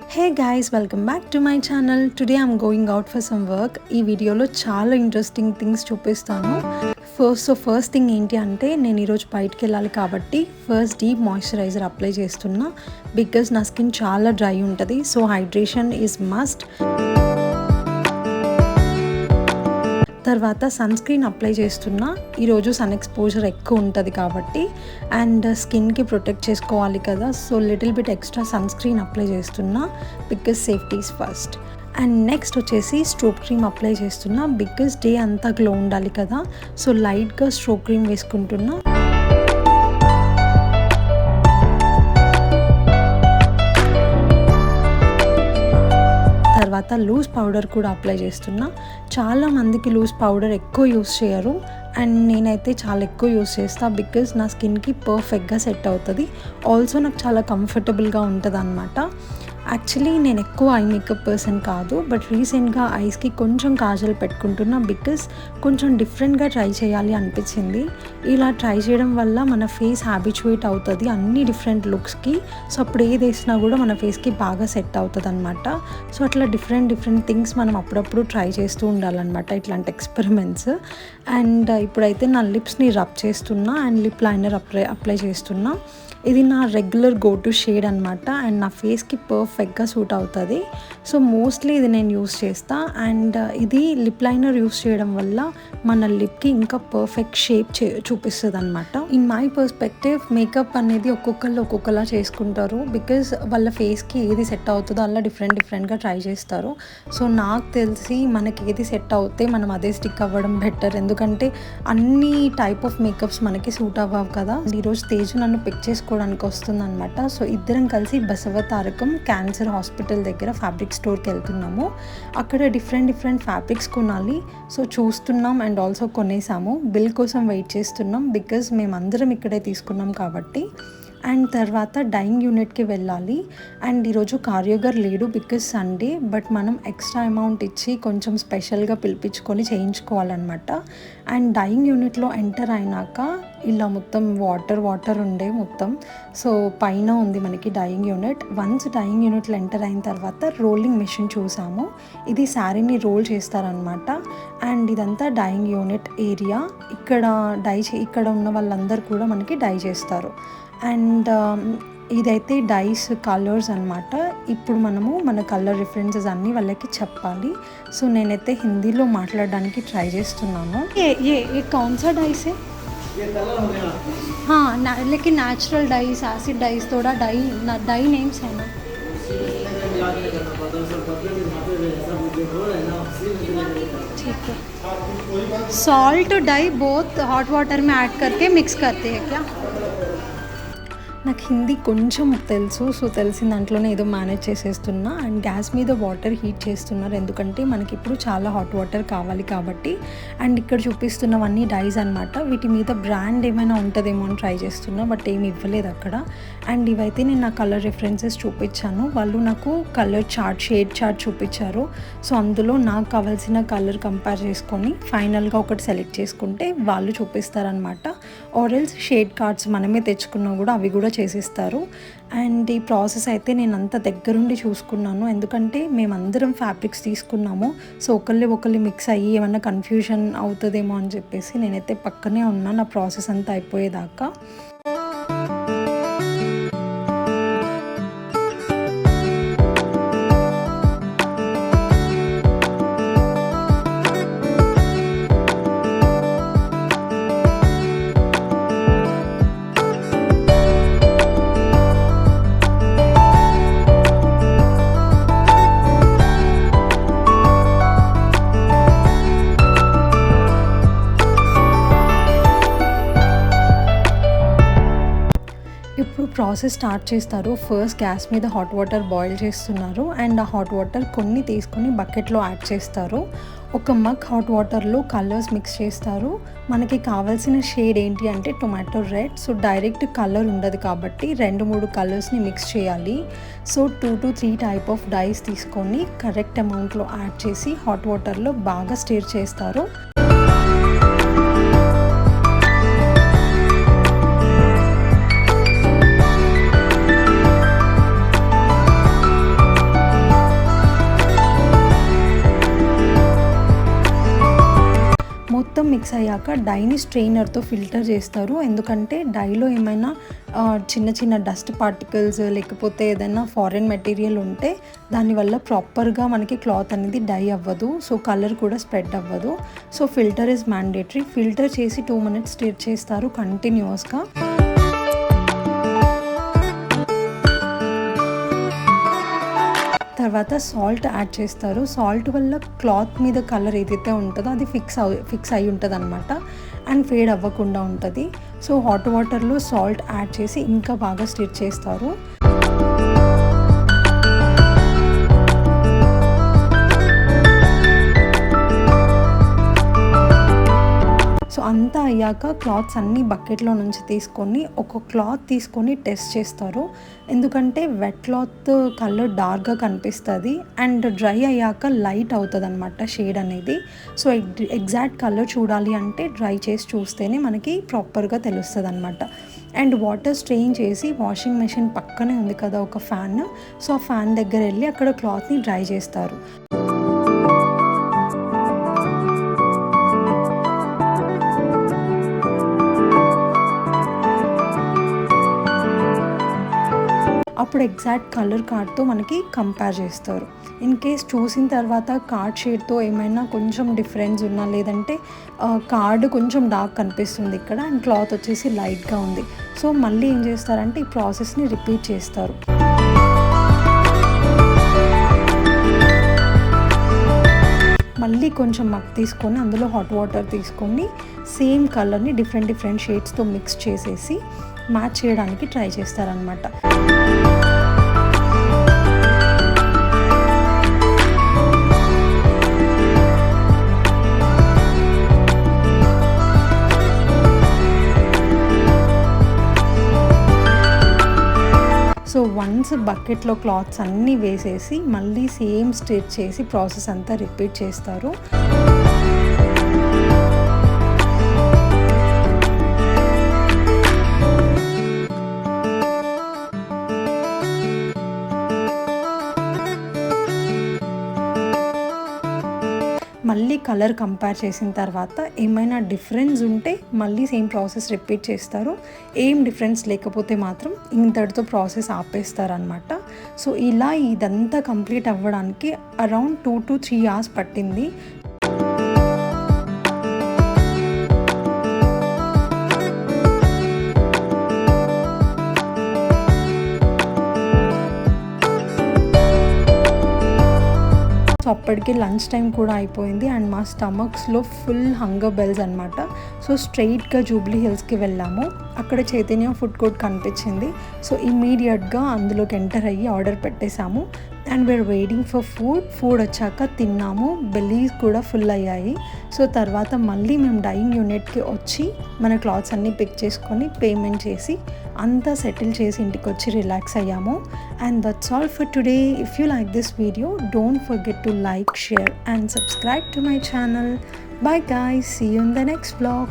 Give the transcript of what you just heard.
Hey guys, welcome back to my channel. Today I'm going out for some work. ఈ వీడియోలో చాలా interesting things చూపిస్తాను. First thing ఏంటి అంటే నేను ఈరోజు బయటికి వెళ్ళాలి కాబట్టి ఫస్ట్ డీప్ మాయిశ్చరైజర్ అప్లై చేస్తున్నా బికాజ్ నా స్కిన్ చాలా డ్రై ఉంటుంది. So hydration is must. తర్వాత సన్ స్క్రీన్ అప్లై చేస్తున్నా. ఈరోజు సన్ ఎక్స్పోజర్ ఎక్కువ ఉంటుంది కాబట్టి అండ్ స్కిన్కి ప్రొటెక్ట్ చేసుకోవాలి కదా, so little bit extra sun screen apply చేస్తున్నా because safety is first. And next వచ్చేసి స్ట్రోక్ క్రీమ్ అప్లై చేస్తున్నా బికాజ్ డే అంతా గ్లో ఉండాలి కదా, సో లైట్గా స్ట్రోక్ క్రీమ్ వేసుకుంటున్నా. తర్వాత లూజ్ పౌడర్ కూడా అప్లై చేస్తున్నా. చాలామందికి లూజ్ పౌడర్ ఎక్కువ యూస్ చేయరు అండ్ నేనైతే చాలా ఎక్కువ యూస్ చేస్తాను బికాజ్ నా స్కిన్కి పర్ఫెక్ట్గా సెట్ అవుతుంది. ఆల్సో నాకు చాలా కంఫర్టబుల్గా ఉంటుంది అన్నమాట. యాక్చువల్లీ నేను ఎక్కువ ఐ మేకప్ పర్సన్ కాదు, బట్ రీసెంట్గా ఐస్కి కొంచెం కాజల్ పెట్టుకుంటున్నా బికాజ్ కొంచెం డిఫరెంట్గా ట్రై చేయాలి అనిపించింది. ఇలా ట్రై చేయడం వల్ల మన ఫేస్ హ్యాబిచువేట్ అవుతుంది అన్ని డిఫరెంట్ లుక్స్కి. సో అప్పుడు ఏది వేసినా కూడా మన ఫేస్కి బాగా సెట్ అవుతుంది అనమాట. సో అట్లా డిఫరెంట్ థింగ్స్ మనం అప్పుడప్పుడు ట్రై చేస్తూ ఉండాలన్నమాట, ఇట్లాంటి ఎక్స్పెరిమెంట్స్. అండ్ ఇప్పుడైతే నా లిప్స్ని రబ్ చేస్తున్నా అండ్ లిప్ లైనర్ అప్లై చేస్తున్నా. ఇది నా రెగ్యులర్ గో టు షేడ్ అనమాట అండ్ నా ఫేస్కి పర్ఫెక్ట్గా సూట్ అవుతుంది. సో మోస్ట్లీ ఇది నేను యూస్ చేస్తా. అండ్ ఇది లిప్ లైనర్ యూస్ చేయడం వల్ల మన లిప్కి ఇంకా పర్ఫెక్ట్ షేప్ చూపిస్తుంది అనమాట. ఇన్ మై పర్స్పెక్టివ్ మేకప్ అనేది ఒక్కొక్కళ్ళు ఒక్కొక్కలా చేసుకుంటారు బికాజ్ వాళ్ళ ఫేస్కి ఏది సెట్ అవుతుందో అలా డిఫరెంట్గా ట్రై చేస్తారు. సో నాకు తెలిసి మనకి ఏది సెట్ అవుతే మనం అదే స్టిక్ అవ్వడం బెటర్, ఎందుకంటే అన్ని టైప్ ఆఫ్ మేకప్స్ మనకి సూట్ అవ్వవు కదా. ఈరోజు తేజు నన్ను పిక్ చేసుకోవడానికి వస్తుందన్నమాట. సో ఇద్దరం కలిసి బసవతారకం క్యాన్సర్ హాస్పిటల్ దగ్గర ఫ్యాబ్రిక్ స్టోర్కి వెళ్తున్నాము. అక్కడ డిఫరెంట్ ఫ్యాబ్రిక్స్ కొనాలి. సో చూస్తున్నాం అండ్ ఆల్సో కొనేసాము. బిల్ కోసం వెయిట్ చేస్తున్నాం బికాజ్ మేమందరం ఇక్కడే తీసుకున్నాం కాబట్టి. అండ్ తర్వాత డైయింగ్ యూనిట్కి వెళ్ళాలి. అండ్ ఈరోజు కార్యోగర్ లేడు బికాజ్ సండే, బట్ మనం ఎక్స్ట్రా అమౌంట్ ఇచ్చి కొంచెం స్పెషల్గా పిలిపించుకొని చేయించుకోవాలన్నమాట. అండ్ డైయింగ్ యూనిట్లో ఎంటర్ అయినాక ఇలా మొత్తం వాటర్ ఉండే మొత్తం. సో పైన ఉంది మనకి డైయింగ్ యూనిట్. వన్స్ డైయింగ్ యూనిట్లో ఎంటర్ అయిన తర్వాత రోలింగ్ మెషిన్ చూసాము. ఇది శారీని రోల్ చేస్తారనమాట. అండ్ ఇదంతా డైయింగ్ యూనిట్ ఏరియా. ఇక్కడ ఉన్న వాళ్ళందరూ కూడా మనకి డై చేస్తారు. అండ్ ఇదైతే డైస్ కలర్స్ అనమాట. ఇప్పుడు మనము మన కలర్ రిఫరెన్సెస్ అన్నీ వాళ్ళకి చెప్పాలి. సో నేనైతే హిందీలో మాట్లాడడానికి ట్రై చేస్తున్నాను. ఏ కౌన్ సా డైస్ है? हाँ लेकिन नेचुरल डाइस, एसिड डाइस, थोड़ा डाई नेम्स है ना? ठीक है. Salt dye both hot water में ऐड करके मिक्स करते हैं क्या? నాకు హిందీ కొంచెం తెలుసు, సో తెలిసిన దాంట్లోనే ఏదో మేనేజ్ చేసేస్తున్నా. అండ్ గ్యాస్ మీద వాటర్ హీట్ చేస్తున్నారు ఎందుకంటే మనకి ఇప్పుడు చాలా హాట్ వాటర్ కావాలి కాబట్టి. అండ్ ఇక్కడ చూపిస్తున్నవన్నీ డైస్ అనమాట. వీటి మీద బ్రాండ్ ఏమైనా ఉంటుందేమో అని ట్రై చేస్తున్నా, బట్ ఏమి ఇవ్వలేదు అక్కడ. అండ్ ఇవైతే నేను నా కలర్ రిఫరెన్సెస్ చూపించాను. వాళ్ళు నాకు కలర్ షేడ్ చార్ట్ చూపించారు. సో అందులో నాకు కావాల్సిన కలర్ కంపేర్ చేసుకొని ఫైనల్గా ఒకటి సెలెక్ట్ చేసుకుంటే వాళ్ళు చూపిస్తారనమాట. ఆరెల్స్ షేడ్ కార్డ్స్ మనమే తెచ్చుకున్నా కూడా అవి కూడా చేసిస్తారు. అండ్ ఈ ప్రాసెస్ అయితే నేను అంత దగ్గరుండి చూసుకున్నాను ఎందుకంటే మేమందరం ఫ్యాబ్రిక్స్ తీసుకున్నాము. సో ఒకళ్ళు మిక్స్ అయ్యి ఏమన్నా కన్ఫ్యూజన్ అవుతుందేమో అని చెప్పేసి నేనైతే పక్కనే ఉన్నాను నా ప్రాసెస్ అంతా అయిపోయేదాకా. ఇప్పుడు ప్రాసెస్ స్టార్ట్ చేస్తారు. ఫస్ట్ గ్యాస్ మీద హాట్ వాటర్ బాయిల్ చేస్తున్నారు అండ్ ఆ హాట్ వాటర్ కొన్ని తీసుకొని బకెట్లో యాడ్ చేస్తారు. ఒక మగ్ హాట్ వాటర్లో కలర్స్ మిక్స్ చేస్తారు. మనకి కావాల్సిన షేడ్ ఏంటి అంటే tomato red. So direct colour ఉండదు కాబట్టి 2-3 కలర్స్ని మిక్స్ చేయాలి. So 2 to 3 type of dyes తీసుకొని కరెక్ట్ అమౌంట్లో యాడ్ చేసి హాట్ వాటర్లో బాగా స్టిర్ చేస్తారు. మొత్తం మిక్స్ అయ్యాక డైని స్ట్రెయినర్తో ఫిల్టర్ చేస్తారు. ఎందుకంటే డైలో ఏమైనా చిన్న చిన్న డస్ట్ పార్టికల్స్ లేకపోతే ఏదైనా ఫారెన్ మెటీరియల్ ఉంటే దానివల్ల ప్రాపర్గా మనకి క్లాత్ అనేది డై అవ్వదు. సో కలర్ కూడా స్ప్రెడ్ అవ్వదు. So filter is mandatory. Filter చేసి 2 minutes స్టిర్ చేస్తారు కంటిన్యూస్గా. తర్వాత సాల్ట్ యాడ్ చేస్తారు. సాల్ట్ వల్ల క్లాత్ మీద కలర్ ఏదైతే ఉంటుందో అది ఫిక్స్ అయి ఉంటుంది అనమాట, అండ్ ఫేడ్ అవ్వకుండా ఉంటుంది. సో హాట్ వాటర్లో సాల్ట్ యాడ్ చేసి ఇంకా బాగా స్టిర్ చేస్తారు. సో అంతా అయ్యాక క్లాత్స్ అన్నీ బకెట్లో నుంచి తీసుకొని ఒక క్లాత్ తీసుకొని టెస్ట్ చేస్తారు. ఎందుకంటే వెట్ క్లాత్ కలర్ డార్క్గా కనిపిస్తుంది అండ్ డ్రై అయ్యాక లైట్ అవుతుంది అనమాట షేడ్ అనేది. సో ఎగ్జాక్ట్ కలర్ చూడాలి అంటే డ్రై చేసి చూస్తేనే మనకి ప్రాపర్గా తెలుస్తుంది అనమాట. అండ్ వాటర్ స్ట్రెయిన్ చేసి వాషింగ్ మెషిన్ పక్కనే ఉంది కదా ఒక ఫ్యాన్, సో ఆ ఫ్యాన్ దగ్గర వెళ్ళి అక్కడ క్లాత్ని డ్రై చేస్తారు. అప్పుడు ఎగ్జాక్ట్ కలర్ కార్డ్తో మనకి కంపేర్ చేస్తారు. ఇన్ కేస్ చూసిన తర్వాత కార్డ్ షేడ్తో ఏమైనా కొంచెం డిఫరెన్స్ ఉన్నా, లేదంటే కార్డ్ కొంచెం డార్క్ కనిపిస్తుంది ఇక్కడ అండ్ క్లాత్ వచ్చేసి లైట్గా ఉంది, సో మళ్ళీ ఏం చేస్తారంటే ఈ ప్రాసెస్ని రిపీట్ చేస్తారు. మళ్ళీ కొంచెం మగ్ తీసుకొని అందులో హాట్ వాటర్ తీసుకొని సేమ్ కలర్ని డిఫరెంట్ షేడ్స్తో మిక్స్ చేసేసి మ్యాచ్ చేయడానికి ట్రై చేస్తారనమాట. సో వన్స్ బకెట్లో క్లాత్స్ అన్నీ వేసేసి మళ్ళీ సేమ్ స్టిచ్ చేసి ప్రాసెస్ అంతా రిపీట్ చేస్తారు. మళ్ళీ కలర్ కంపేర్ చేసిన తర్వాత ఏమైనా డిఫరెన్స్ ఉంటే మళ్ళీ సేమ్ ప్రాసెస్ రిపీట్ చేస్తారు. ఏం డిఫరెన్స్ లేకపోతే మాత్రం ఇంతటితో ప్రాసెస్ ఆపేస్తారనమాట. సో ఇలా ఇదంతా కంప్లీట్ అవ్వడానికి అరౌండ్ 2 to 3 hours పట్టింది. సో అప్పటికి లంచ్ టైం కూడా అయిపోయింది అండ్ మా స్టమక్స్లో ఫుల్ హంగర్ బెల్స్ అనమాట. సో స్ట్రైట్గా జూబ్లీ హిల్స్కి వెళ్ళాము. అక్కడ చైతన్య ఫుడ్ కోర్ట్ కనిపించింది. సో ఇమీడియట్గా అందులోకి ఎంటర్ అయ్యి ఆర్డర్ పెట్టేశాము and we're waiting for food వచ్చాక తిన్నాము. బెల్లీస్ కూడా ఫుల్ అయ్యాయి. సో తర్వాత మళ్ళీ మేము డైయింగ్ యూనిట్కి వచ్చి మన క్లాత్స్ అన్నీ పిక్ చేసుకొని పేమెంట్ చేసి అంతా సెటిల్ చేసి ఇంటికి వచ్చి రిలాక్స్ అయ్యాము. And that's all for today. If you like this video don't forget to like, share and subscribe to my channel. Bye guys, see you in the next vlog.